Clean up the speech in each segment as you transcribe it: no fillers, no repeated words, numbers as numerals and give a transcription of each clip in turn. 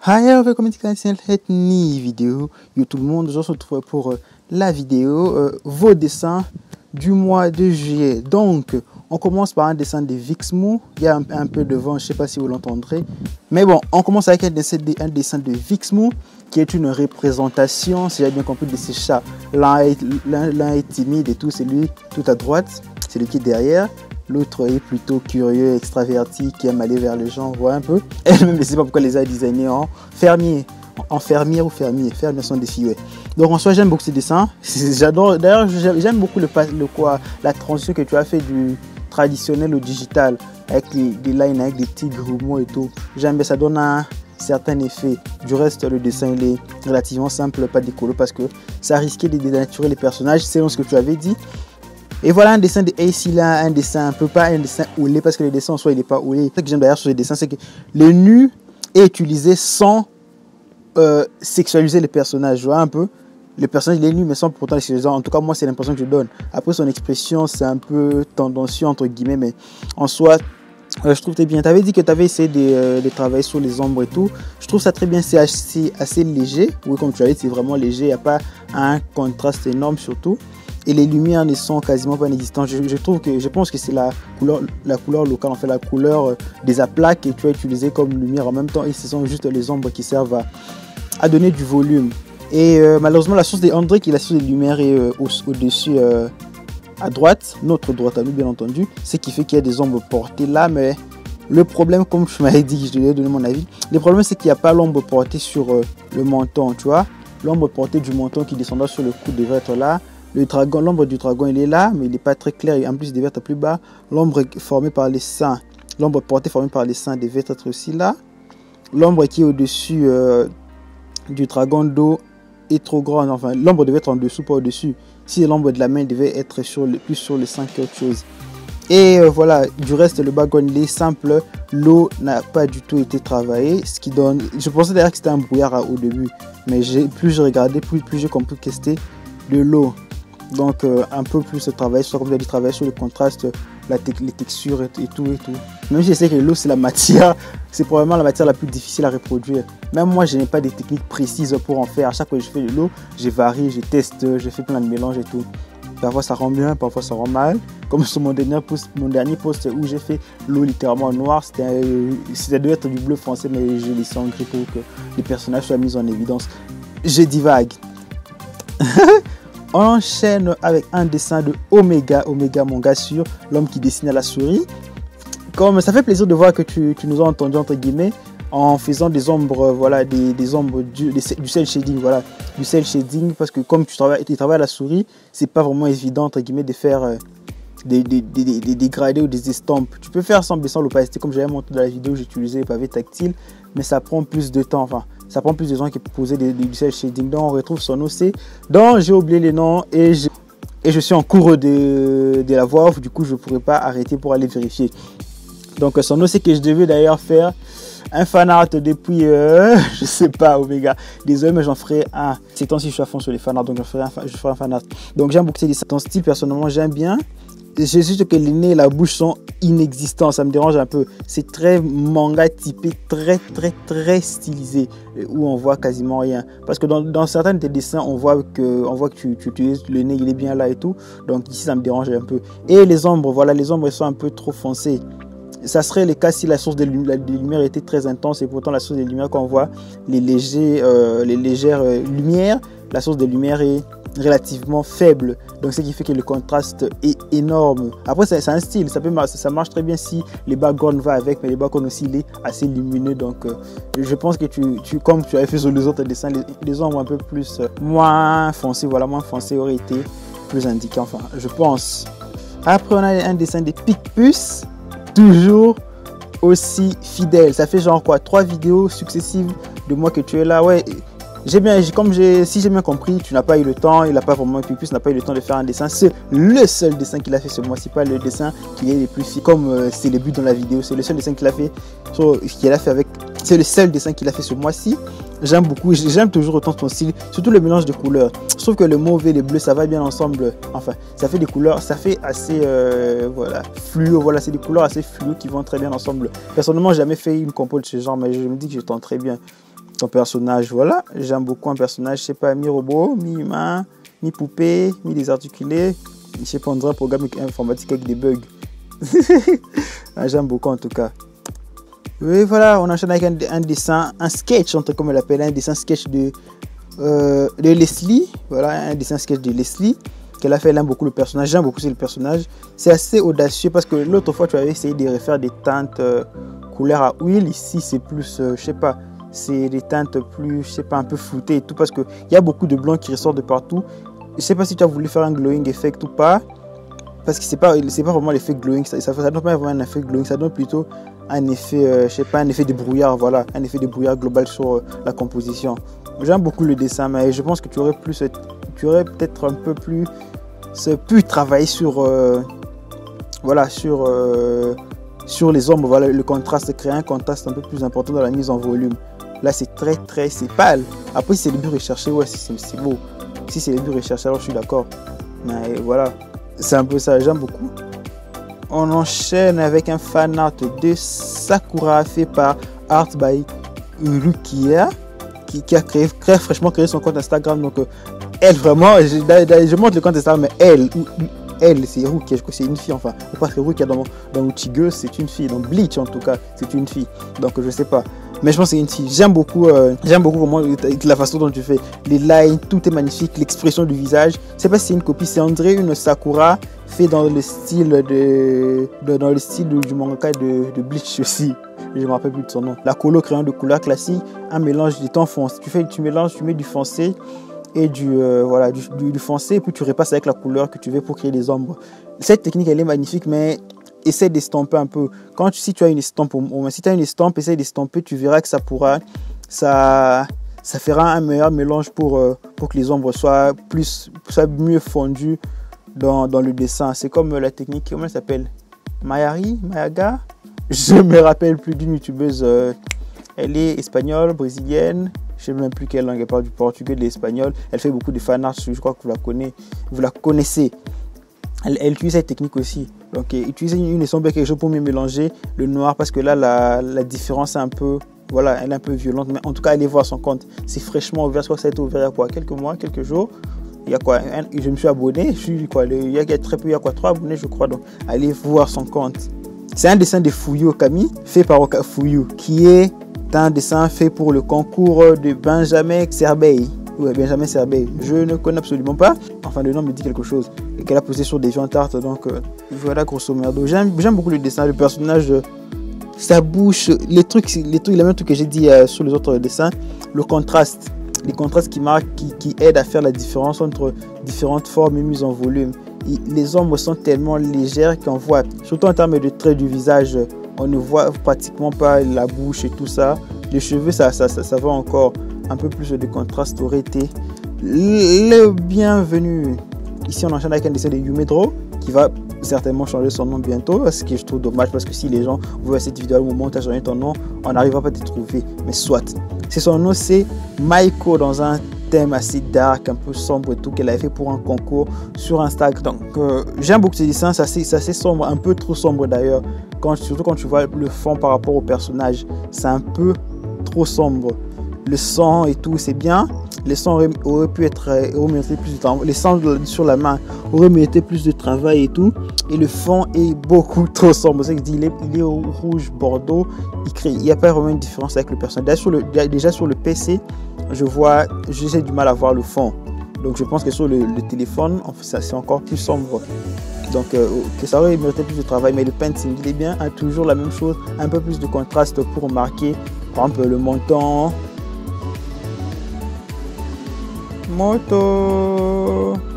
Hi, welcome to cette vidéo. Yo tout le monde, je se retrouve pour la vidéo vos dessins du mois de juillet. Donc, on commence par un dessin de Vixmou. Il y a un peu de vent, je ne sais pas si vous l'entendrez. Mais bon, on commence avec un dessin de Vixmou qui est une représentation, si j'ai bien compris, de ces chats. L'un est timide et tout, c'est lui tout à droite, c'est lui qui est derrière. L'autre est plutôt curieux, extraverti, qui aime aller vers les gens, voit un peu. Elle-même, je ne sais pas pourquoi les a designés en fermier. En fermière ou fermier. Fermier sont des filles, ouais. Donc en soi, j'aime beaucoup ces dessins. J'adore. D'ailleurs, j'aime beaucoup la transition que tu as fait du traditionnel au digital. Avec des lines, avec des petits grumeaux et tout. J'aime bien, ça donne un certain effet. Du reste, le dessin, il est relativement simple, pas décoloré, parce que ça risquait de dénaturer les personnages, selon ce que tu avais dit. Et voilà un dessin de AC là, un dessin un peu pas un dessin oulé, parce que le dessin en soi il n'est pas oulé. Ce que j'aime d'ailleurs sur les dessins, c'est que le nu est utilisé sans sexualiser les personnages. Je vois un peu, le personnage il est nu mais sans pourtant les sexualiser. En tout cas moi c'est l'impression que je donne. Après son expression c'est un peu tendancieux entre guillemets, mais en soi je trouve très bien. Tu avais dit que tu avais essayé de travailler sur les ombres et tout. Je trouve ça très bien, c'est assez léger. Oui, comme tu as dit, c'est vraiment léger, il n'y a pas un contraste énorme surtout. Et les lumières ne sont quasiment pas inexistantes. Je pense que c'est la couleur locale, en fait, la couleur des aplats que tu as utilisé comme lumière en même temps. Et ce sont juste les ombres qui servent à donner du volume. Et malheureusement, la source de André, qui est la source des lumières, est au-dessus à droite, notre droite à nous, bien entendu. Ce qui fait qu'il y a des ombres portées là, mais le problème, comme je m'avais dit, je devais donner mon avis, le problème c'est qu'il n'y a pas l'ombre portée sur le menton, tu vois. L'ombre portée du menton qui descendra sur le cou devrait être là. L'ombre du dragon il est là, mais il n'est pas très clair, et en plus il devait être plus bas. L'ombre formée par les seins, l'ombre portée formée par les seins devait être aussi là. L'ombre qui est au-dessus du dragon d'eau est trop grande, enfin l'ombre devait être en dessous, pas au-dessus. Si l'ombre de la main devait être plus sur les seins qu'autre chose. Et voilà, du reste le background il est simple, l'eau n'a pas du tout été travaillée, ce qui donne, je pensais d'ailleurs que c'était un brouillard au début, mais plus je regardais, plus j'ai compris que c'était de l'eau. Donc un peu plus travailler sur, comme je l'ai dit, travailler sur le contraste, les textures et tout. Même si je sais que l'eau c'est la matière, c'est probablement la matière la plus difficile à reproduire. Même moi je n'ai pas des techniques précises pour en faire. À chaque fois que je fais de l'eau, je varie, je teste, je fais plein de mélanges et tout. Parfois ça rend bien, parfois ça rend mal. Comme sur mon dernier post où j'ai fait l'eau littéralement en noir, c'était devait être du bleu foncé, mais j'ai laissé en gris pour que les personnages soient mis en évidence. Je divague. On enchaîne avec un dessin de Omega mon gars sûr, l'homme qui dessine à la souris. Comme ça fait plaisir de voir que tu nous as entendu entre guillemets en faisant des ombres, voilà, des ombres du cel shading, voilà, du cel shading, parce que comme tu travailles à la souris, c'est pas vraiment évident entre guillemets de faire des dégradés ou des estampes. Tu peux faire sans l'opacité, comme j'avais montré dans la vidéo, j'ai utilisé les pavés tactiles, mais ça prend plus de temps, enfin. Ça prend plus de temps que poser du cel shading. Donc on retrouve son OC. Donc j'ai oublié les noms et je suis en cours de la voir. Du coup je ne pourrais pas arrêter pour aller vérifier. Donc son OC que je devais d'ailleurs faire un fan art depuis, je sais pas, Omega. Désolé mais j'en ferai un. Ces temps-ci je suis à fond sur les fan art, donc je ferai un fan art. Donc j'aime beaucoup ton style, personnellement j'aime bien. C'est juste que les nez et la bouche sont inexistants, ça me dérange un peu. C'est très manga typé, très stylisé, où on voit quasiment rien. Parce que dans certains de tes dessins, on voit que tu utilises le nez, il est bien là et tout. Donc ici, ça me dérange un peu. Et les ombres, voilà, les ombres sont un peu trop foncées. Ça serait le cas si la source des lumières était très intense, et pourtant la source des lumières, quand on voit les légères lumières, la source des lumières est relativement faible, donc ce qui fait que le contraste est énorme. Après c'est un style, ça marche très bien si les backgrounds vont avec, mais les backgrounds aussi il est assez lumineux, donc je pense que comme tu avais fait sur les autres dessins, les ombres un peu plus moins foncées, voilà, moins foncées aurait été plus indiqué, enfin je pense. Après on a un dessin des Picpus, toujours aussi fidèle. Ça fait genre quoi, 3 vidéos successives de moi que tu es là, ouais. Si j'ai bien compris, tu n'as pas eu le temps, il n'a pas vraiment, Picpus n'a pas eu le temps de faire un dessin. C'est le seul dessin qu'il a fait ce mois-ci, pas le dessin qui est le plus fier, comme c'est le but dans la vidéo. C'est le seul dessin qu'il a fait, c'est le seul dessin qu'il a fait ce mois-ci. J'aime beaucoup, j'aime toujours autant ton style, surtout le mélange de couleurs. Je trouve que le mauve et le bleu, ça va bien ensemble. Enfin, ça fait des couleurs, ça fait assez, voilà, fluo. Voilà, c'est des couleurs assez fluo qui vont très bien ensemble. Personnellement, j'ai jamais fait une compo de ce genre, mais je me dis que je tente très bien. ton personnage. Voilà, j'aime beaucoup un personnage, je sais pas, mi-robot, mi-humain, mi-poupée, mi-désarticulé. Je sais pas, on dirait un programme informatique avec des bugs. J'aime beaucoup en tout cas. Oui, voilà, on enchaîne avec un dessin, un sketch, comme elle l'appelle, un dessin sketch de Leslie. Voilà, un dessin sketch de Leslie qu'elle a fait. Elle aime beaucoup le personnage, j'aime beaucoup le personnage. C'est assez audacieux parce que l'autre fois, tu avais essayé de refaire des teintes couleur à huile. Ici, c'est plus, je sais pas, c'est des teintes plus, je sais pas, un peu floutées et tout parce qu'il y a beaucoup de blanc qui ressort de partout. Je sais pas si tu as voulu faire un glowing effect ou pas. Parce que c'est pas vraiment l'effet glowing, ça donne pas vraiment un effet glowing, ça donne plutôt un effet, je sais pas, un effet de brouillard, voilà, un effet de brouillard global sur la composition. J'aime beaucoup le dessin, mais je pense que tu aurais peut-être un peu plus pu travailler sur, voilà, sur les ombres, voilà, le contraste, créer un contraste un peu plus important dans la mise en volume. Là, c'est c'est pâle. Après, si c'est le but recherché, ouais, c'est beau. Si c'est le but recherché, alors je suis d'accord. Mais voilà. C'est un peu ça, j'aime beaucoup. On enchaîne avec un fan art de Sakura fait par Art by Rukia qui a très fraîchement créé son compte Instagram. Donc elle vraiment, je montre le compte Instagram, mais elle c'est Rukia, je crois que c'est une fille enfin. Parce que Rukia dans Uchigo c'est une fille, dans Bleach en tout cas c'est une fille. Donc je sais pas. Mais je pense que c'est une fille. J'aime beaucoup comment la façon dont tu fais les lines, tout est magnifique, l'expression du visage. Je sais pas si c'est une copie, c'est André une Sakura fait dans le style du mangaka de Bleach aussi. Je me rappelle plus de son nom. La colo crayon de couleur classique, un mélange du temps foncé. Tu mélanges, tu mets du foncé et du foncé et puis tu repasses avec la couleur que tu veux pour créer des ombres. Cette technique elle est magnifique, mais essaie d'estomper un peu. Si tu as une estampe, si tu as une estampe, essaie d'estomper, tu verras que ça fera un meilleur mélange pour que les ombres soient mieux fondues dans le dessin. C'est comme la technique, comment elle s'appelle? Mayaga? Je me rappelle plus d'une youtubeuse. Elle est espagnole, brésilienne. Je ne sais même plus quelle langue elle parle, du portugais, de l'espagnol. Elle fait beaucoup de fan art, je crois que vous la connaissez. Elle utilise cette technique aussi. Donc, utiliser une estompe quelque chose pour mieux mélanger le noir parce que là, la différence est un peu, voilà, elle est un peu violente. Mais en tout cas, allez voir son compte. C'est fraîchement ouvert. Je crois que ça a été ouvert il y a quoi, quelques mois, quelques jours. Il y a quoi, je me suis abonné. Il y a très peu, il y a quoi, 3 abonnés, je crois. Donc, allez voir son compte. C'est un dessin de Fuyu Okami, fait par Fuyu, qui est un dessin fait pour le concours de Benjamin Serbeil. Ouais, Benjamin Serbeil, je ne connais absolument pas. Enfin, le nom me dit quelque chose. Et qu'elle a posé sur des DeviantArt. Donc, voilà, grosso modo. J'aime beaucoup le dessin, le personnage, sa bouche, les mêmes trucs que j'ai dit sur les autres dessins. Le contraste, les contrastes qui aident à faire la différence entre différentes formes et mises en volume. Les ombres sont tellement légères qu'on voit, surtout en termes de traits du visage, on ne voit pratiquement pas la bouche et tout ça. Les cheveux, ça va encore. Un peu plus de contraste aurait été le bienvenu. Ici, on enchaîne avec un dessin de Yumedro qui va certainement changer son nom bientôt, ce que je trouve dommage parce que si les gens voient cette vidéo au moment où tu as changé ton nom, on n'arrivera pas à te trouver. Mais soit. Son nom, c'est Maiko dans un thème assez dark, un peu sombre et tout, qu'elle avait fait pour un concours sur Instagram. Donc, j'aime beaucoup ce dessin, c'est assez sombre, un peu trop sombre d'ailleurs. Surtout quand tu vois le fond par rapport au personnage, c'est un peu trop sombre. Le sang et tout, c'est bien. Le sang aurait pu mérité plus de travail. Le sang sur la main aurait mérité plus de travail et tout. Et le fond est beaucoup trop sombre. C'est que il est au rouge bordeaux. Il n'y a pas vraiment une différence avec le personnage. Déjà sur le PC, j'ai du mal à voir le fond. Donc je pense que sur le téléphone, c'est encore plus sombre. Donc que ça aurait mérité plus de travail. Mais le painting, il est bien. A toujours la même chose. Un peu plus de contraste pour marquer, par exemple, le menton.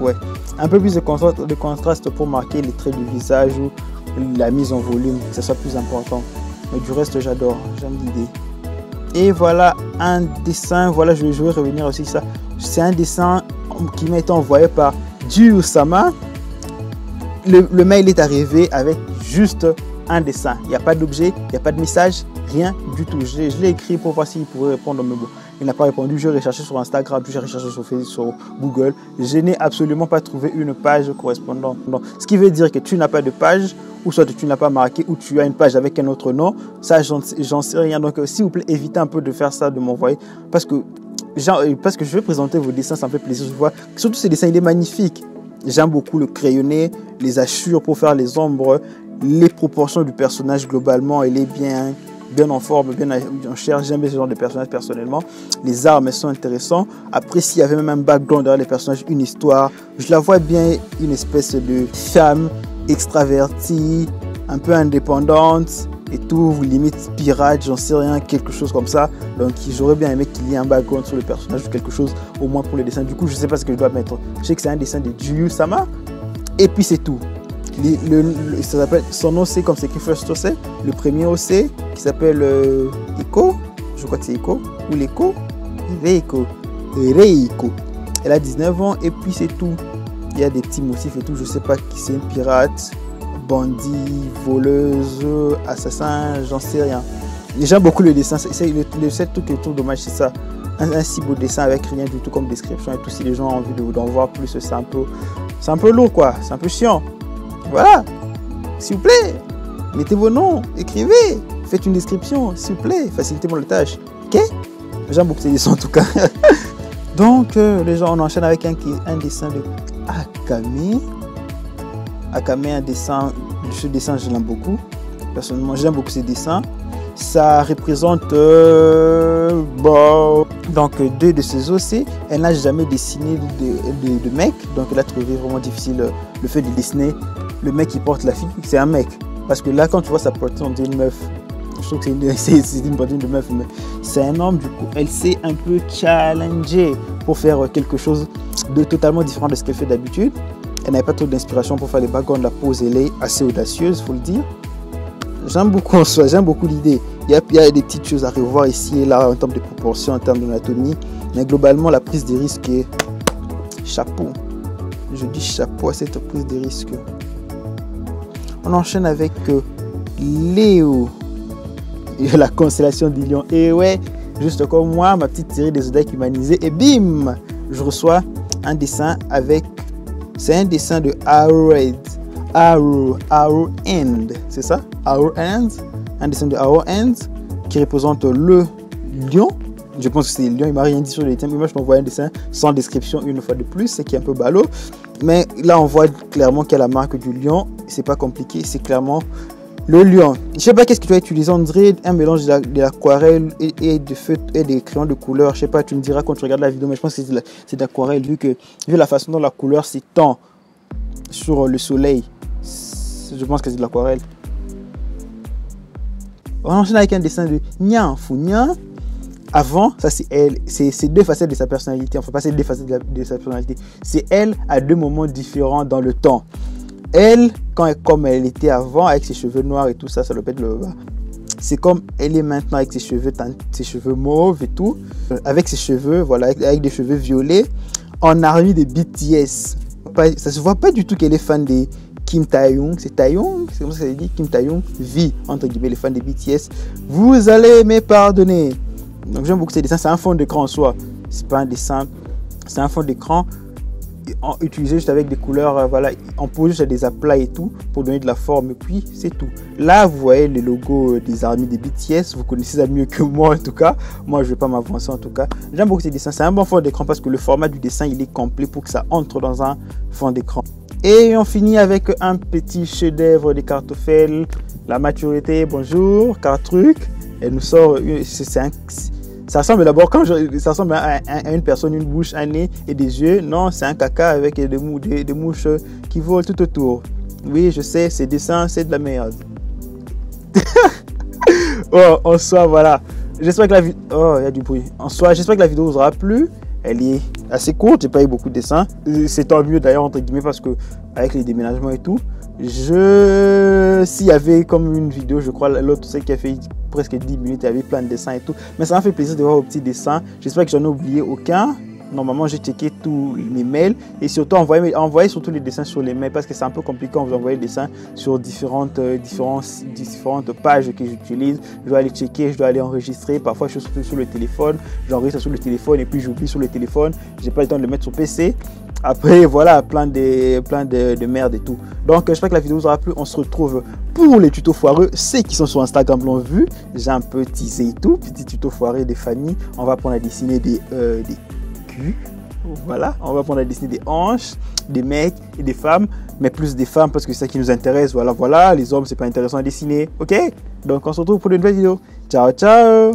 Ouais, un peu plus de contraste pour marquer les traits du visage ou la mise en volume, que ça soit plus important. Mais du reste, j'aime l'idée. Et voilà un dessin, voilà, je vais revenir aussi ça. C'est un dessin qui m'a été envoyé par Jiu-sama. Le mail est arrivé avec juste un dessin. Il n'y a pas d'objet, il n'y a pas de message, rien du tout. Je l'ai écrit pour voir s'il pouvait répondre, mais bon. Il n'a pas répondu. J'ai recherché sur Instagram, puis j'ai recherché sur Facebook, sur Google. Je n'ai absolument pas trouvé une page correspondante. Donc, ce qui veut dire que tu n'as pas de page ou soit tu ne l'as pas marqué, ou tu as une page avec un autre nom. Ça, j'en sais rien. Donc, s'il vous plaît, évitez un peu de faire ça, de m'envoyer. Parce que je vais présenter vos dessins, ça me fait plaisir. Je vois, surtout ce dessin, il est magnifique. J'aime beaucoup le crayonné, les hachures pour faire les ombres, les proportions du personnage globalement, il est bien en forme, bien en chair. J'aime bien ce genre de personnage personnellement. Les armes, elles sont intéressantes. Après, s'il y avait même un background derrière les personnages, une histoire, je la vois bien, une espèce de femme extravertie, un peu indépendante et tout, limite pirate, j'en sais rien, quelque chose comme ça. Donc j'aurais bien aimé qu'il y ait un background sur le personnage ou quelque chose, au moins pour le dessin. Du coup, je sais pas ce que je dois mettre. Je sais que c'est un dessin de Juyu Sama. Et puis c'est tout. Ça s'appelle, son nom c'est comme c'est écrit First OC, le premier OC qui s'appelle Iko, je crois que c'est Iko, ou l'Eko, Reiko. Elle a 19 ans et puis c'est tout. Il y a des petits motifs et tout, je sais pas qui c'est, une pirate, bandit, voleuse, assassin, j'en sais rien. J'aime beaucoup le dessin, c'est le seul truc que je trouve dommage, c'est ça. Un si beau dessin avec rien du tout comme description et tout, si les gens ont envie d'en voir plus, c'est un peu lourd quoi, c'est un peu chiant. Voilà, s'il vous plaît, mettez vos noms, écrivez, faites une description, s'il vous plaît, facilitez-moi la tâche. Ok? J'aime beaucoup ces dessins en tout cas. Donc, les gens, on enchaîne avec un dessin de Akame. Akame, ce dessin, je l'aime beaucoup. Personnellement, j'aime beaucoup ces dessins. Ça représente donc 2 de ses OC. Elle n'a jamais dessiné de mec, donc elle a trouvé vraiment difficile le fait de dessiner le mec qui porte la fille. C'est un mec, parce que là quand tu vois sa poitrine on dirait une meuf. Je trouve que c'est une poitrine de meuf, mais c'est un homme. Du coup elle s'est un peu challengée pour faire quelque chose de totalement différent de ce qu'elle fait d'habitude. Elle n'avait pas trop d'inspiration pour faire les backgrounds. La pose elle est assez audacieuse, faut le dire. J'aime beaucoup en soi, j'aime beaucoup l'idée. Il y a des petites choses à revoir ici et là en termes de proportion, en termes d'anatomie. Mais globalement, la prise de risque est chapeau. Je dis chapeau à cette prise de risque. On enchaîne avec Léo. Et la constellation du lion. Et ouais, juste comme moi, ma petite série des zodiacs humanisés. Et bim, je reçois un dessin avec... C'est un dessin de Arrow End, c'est ça? Arrow End, un dessin de Arrow End qui représente le lion. Je pense que c'est le lion, il m'a rien dit sur les thèmes. Moi, je m'envoie un dessin sans description une fois de plus, ce qui est un peu ballot. Mais là, on voit clairement qu'il y a la marque du lion. C'est pas compliqué, c'est clairement le lion. Je sais pas qu'est-ce que tu vas utiliser. On dirait un mélange de l'aquarelle et de feutre et des crayons de couleur. Je sais pas, tu me diras quand tu regardes la vidéo, mais je pense que c'est de l'aquarelle vu la façon dont la couleur s'étend sur le soleil. Je pense que c'est de l'aquarelle. On enchaîne avec un dessin de Nyan Funyan. Avant, ça c'est elle, c'est 2 facettes de sa personnalité. Enfin, pas c'est 2 facettes de sa personnalité. C'est elle à 2 moments différents dans le temps. Elle, comme elle était avant, avec ses cheveux noirs et tout ça, ça le pète le bas. C'est comme elle est maintenant avec ses cheveux mauves et tout. Avec ses cheveux, voilà, avec des cheveux violets. En armée de BTS. Ça se voit pas du tout qu'elle est fan des Kim Taeyong. C'est Taeyong, c'est comme ça que ça dit. Kim Taeyong vit, entre guillemets, les fans des BTS. Vous allez me pardonner. Donc j'aime beaucoup ces dessins. C'est un fond d'écran en soi. C'est pas un dessin, c'est un fond d'écran utilisé juste avec des couleurs, voilà, on pose juste des aplats et tout pour donner de la forme et puis c'est tout. Là vous voyez le logo des armées des BTS, vous connaissez ça mieux que moi en tout cas. Moi je vais pas m'avancer en tout cas. J'aime beaucoup ces dessins, c'est un bon fond d'écran parce que le format du dessin il est complet pour que ça entre dans un fond d'écran. Et on finit avec un petit chef-d'œuvre des Cartoffel, la maturité, bonjour, Cartruc. Elle nous sort, ça ressemble d'abord, ça ressemble à une personne, une bouche, un nez et des yeux. Non, c'est un caca avec des mouches qui volent tout autour. Oui, je sais, ces dessins, c'est de la merde. Oh, en soi, voilà. J'espère que la vidéo... Oh, il y a du bruit. En soi, j'espère que la vidéo vous aura plu. Elle est assez courte, j'ai pas eu beaucoup de dessins. C'est tant mieux d'ailleurs, entre guillemets, parce que avec les déménagements et tout, s'il y avait comme une vidéo, je crois, l'autre, c'est qui a fait presque 10 minutes, il y avait plein de dessins et tout. Mais ça m'a fait plaisir de voir vos petits dessins. J'espère que j'en ai oublié aucun. Normalement, j'ai checké tous mes mails et surtout envoyez surtout les dessins sur les mails parce que c'est un peu compliqué quand vous envoyez des dessins sur différentes pages que j'utilise. Je dois aller checker, je dois aller enregistrer. Parfois, je suis sur le téléphone, j'enregistre sur le téléphone et puis j'oublie sur le téléphone. J'ai pas le temps de le mettre sur PC. Après, voilà, plein de merde et tout. Donc, j'espère que la vidéo vous aura plu. On se retrouve pour les tutos foireux. Ceux qui sont sur Instagram l'ont vu. J'ai un peu teasé et tout. Petit tuto foireux des familles. On va prendre à dessiner des culs. Voilà, on va prendre à dessiner des hanches, des mecs et des femmes. Mais plus des femmes parce que c'est ça qui nous intéresse. Voilà, voilà. Les hommes, c'est pas intéressant à dessiner. Ok? Donc, on se retrouve pour une nouvelle vidéo. Ciao, ciao!